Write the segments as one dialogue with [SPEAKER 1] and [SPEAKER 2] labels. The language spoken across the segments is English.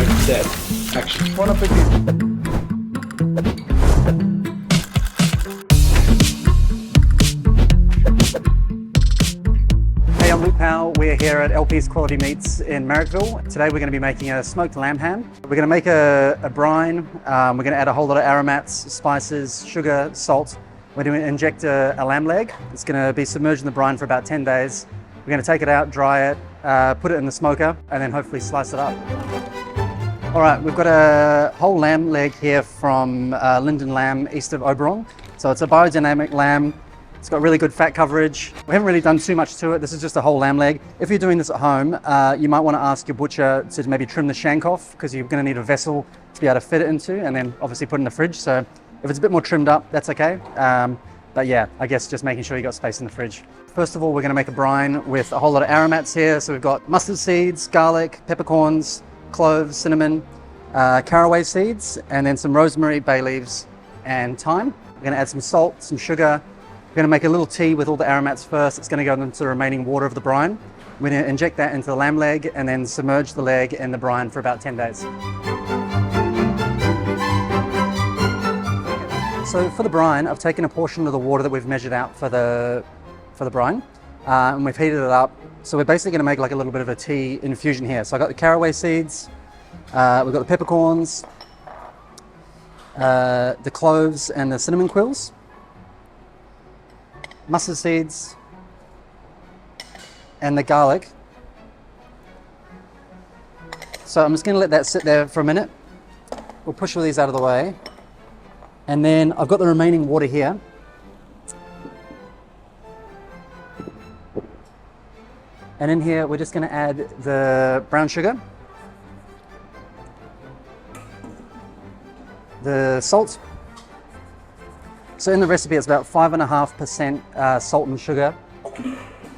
[SPEAKER 1] set, action.
[SPEAKER 2] Wanna put these? Hey, I'm Luke Powell. We're here at LP's Quality Meats in Marrickville. Today we're going to be making a smoked lamb ham. We're going to make a brine. We're going to add a whole lot of aromats, spices, sugar, salt. We're going to inject a lamb leg. It's going to be submerged in the brine for about 10 days. We're going to take it out, dry it, put it in the smoker, and then hopefully slice it up. All right, we've got a whole lamb leg here from Linden Lamb, east of Oberon. So it's a biodynamic lamb. It's got really good fat coverage. We haven't really done too much to it. This is just a whole lamb leg. If you're doing this at home, you might want to ask your butcher to maybe trim the shank off, because you're going to need a vessel to be able to fit it into, and then obviously put it in the fridge. So if it's a bit more trimmed up, that's okay. But yeah, I guess just making sure you got space in the fridge. First of all, we're going to make a brine with a whole lot of aromats here. So we've got mustard seeds, garlic, peppercorns, cloves, cinnamon, caraway seeds, and then some rosemary, bay leaves, and thyme. We're going to add some salt, some sugar. We're going to make a little tea with all the aromats first. It's going to go into the remaining water of the brine. We're going to inject that into the lamb leg and then submerge the leg in the brine for about 10 days. So for the brine, I've taken a portion of the water that we've measured out for the brine, and we've heated it up. So we're basically going to make like a little bit of a tea infusion here. So I've got the caraway seeds, we've got the peppercorns, the cloves and the cinnamon quills, mustard seeds, and the garlic. So I'm just going to let that sit there for a minute. We'll push all these out of the way. And then I've got the remaining water here. And in here, we're just going to add the brown sugar, the salt. So in the recipe, it's about 5.5% salt and sugar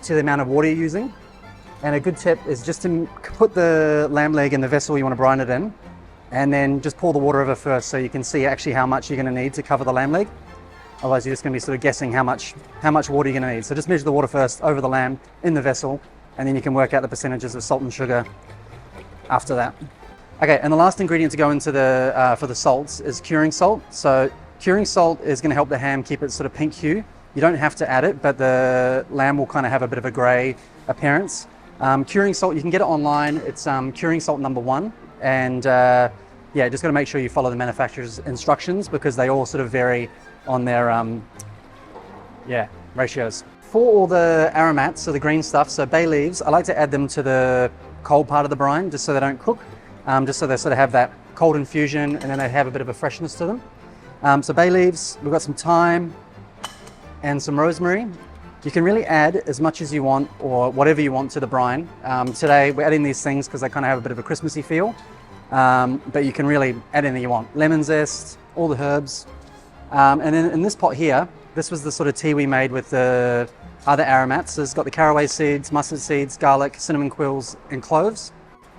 [SPEAKER 2] to the amount of water you're using. And a good tip is just to put the lamb leg in the vessel you want to brine it in, and then just pour the water over first so you can see actually how much you're going to need to cover the lamb leg. Otherwise, you're just going to be sort of guessing how much water you're going to need. So just measure the water first over the lamb in the vessel, and then you can work out the percentages of salt and sugar after that. Okay, and the last ingredient to go into the for the salts is curing salt. So curing salt is going to help the ham keep its sort of pink hue. You don't have to add it, but the lamb will kind of have a bit of a grey appearance. Curing salt, you can get it online. It's curing salt number 1, and yeah, just got to make sure you follow the manufacturer's instructions, because they all sort of vary on their ratios. For all the aromats, so the green stuff, so bay leaves, I like to add them to the cold part of the brine just so they don't cook, just so they sort of have that cold infusion, and then they have a bit of a freshness to them. So bay leaves, we've got some thyme and some rosemary. You can really add as much as you want, or whatever you want, to the brine. Today we're adding these things because they kind of have a bit of a Christmassy feel, but you can really add anything you want. Lemon zest, all the herbs. And then in this pot here, this was the sort of tea we made with the other aromats. So it's got the caraway seeds, mustard seeds, garlic, cinnamon quills, and cloves.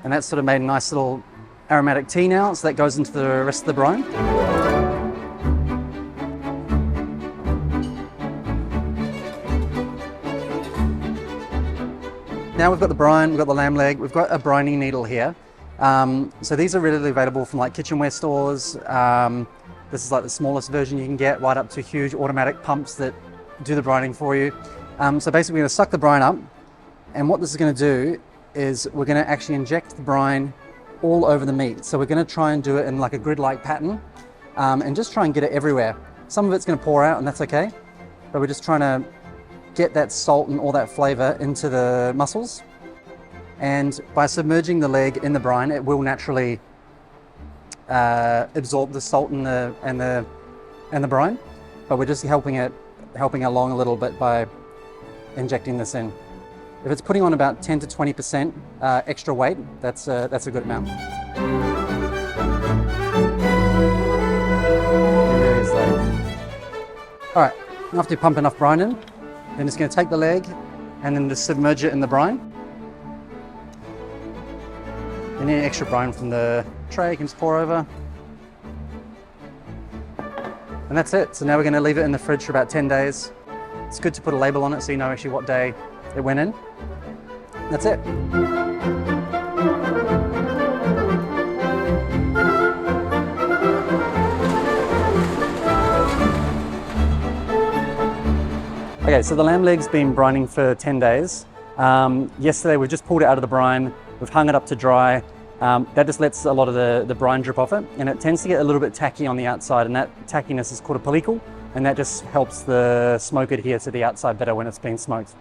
[SPEAKER 2] And that's sort of made a nice little aromatic tea now, so that goes into the rest of the brine. Now we've got the brine, we've got the lamb leg, we've got a brining needle here. So these are readily available from like kitchenware stores. This is like the smallest version you can get, right up to huge automatic pumps that do the brining for you. So basically we're going to suck the brine up, and what this is going to do is we're going to actually inject the brine all over the meat. So we're going to try and do it in like a grid-like pattern, and just try and get it everywhere. Some of it's going to pour out, and that's okay, but we're just trying to get that salt and all that flavor into the muscles. And by submerging the leg in the brine, it will naturally absorb the salt and the brine, but we're just helping along a little bit by injecting this in. If it's putting on about 10 to 20% extra weight, that's a good amount. All right, after you pump enough brine in, then it's going to take the leg and then just submerge it in the brine. And any extra brine from the tray you can just pour over. And that's it. So now we're going to leave it in the fridge for about 10 days. It's good to put a label on it so you know actually what day it went in. That's it. Okay, so the lamb leg's been brining for 10 days. Yesterday we just pulled it out of the brine, we've hung it up to dry. That just lets a lot of the brine drip off it, and it tends to get a little bit tacky on the outside, and that tackiness is called a pellicle, and that just helps the smoke adhere to the outside better when it's being smoked.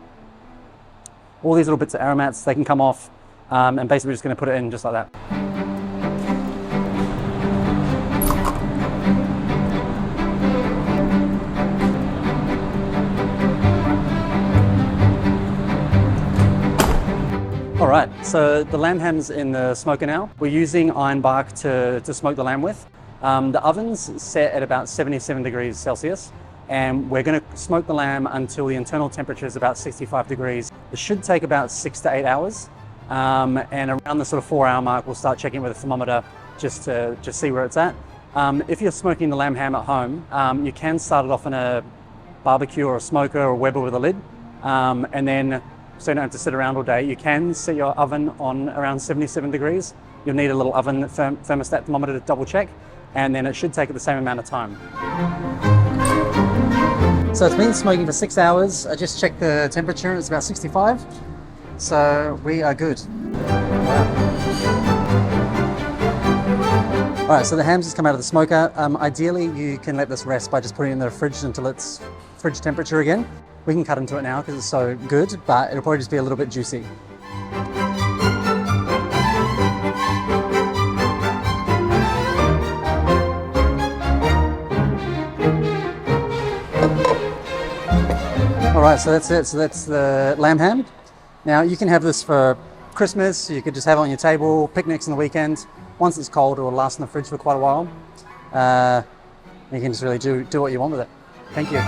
[SPEAKER 2] All these little bits of aromats, they can come off, and basically we're just going to put it in just like that. All right, so the lamb ham's in the smoker now. We're using iron bark to smoke the lamb with. The oven's set at about 77 degrees Celsius, and we're going to smoke the lamb until the internal temperature is about 65 degrees. It should take about 6 to 8 hours, and around the sort of 4 hour mark, we'll start checking with a thermometer just to see where it's at. If you're smoking the lamb ham at home, you can start it off in a barbecue or a smoker or a Weber with a lid, and then so you don't have to sit around all day. You can set your oven on around 77 degrees. You'll need a little oven thermostat thermometer to double check, and then it should take the same amount of time. So it's been smoking for 6 hours. I just checked the temperature, it's about 65. So we are good. All right, so the ham's just come out of the smoker. Ideally, you can let this rest by just putting it in the fridge until it's fridge temperature again. We can cut into it now because it's so good, but it'll probably just be a little bit juicy. All right, so that's it. So that's the lamb ham. Now you can have this for Christmas. You could just have it on your table, picnics on the weekend. Once it's cold, it will last in the fridge for quite a while. You can just really do what you want with it. Thank you.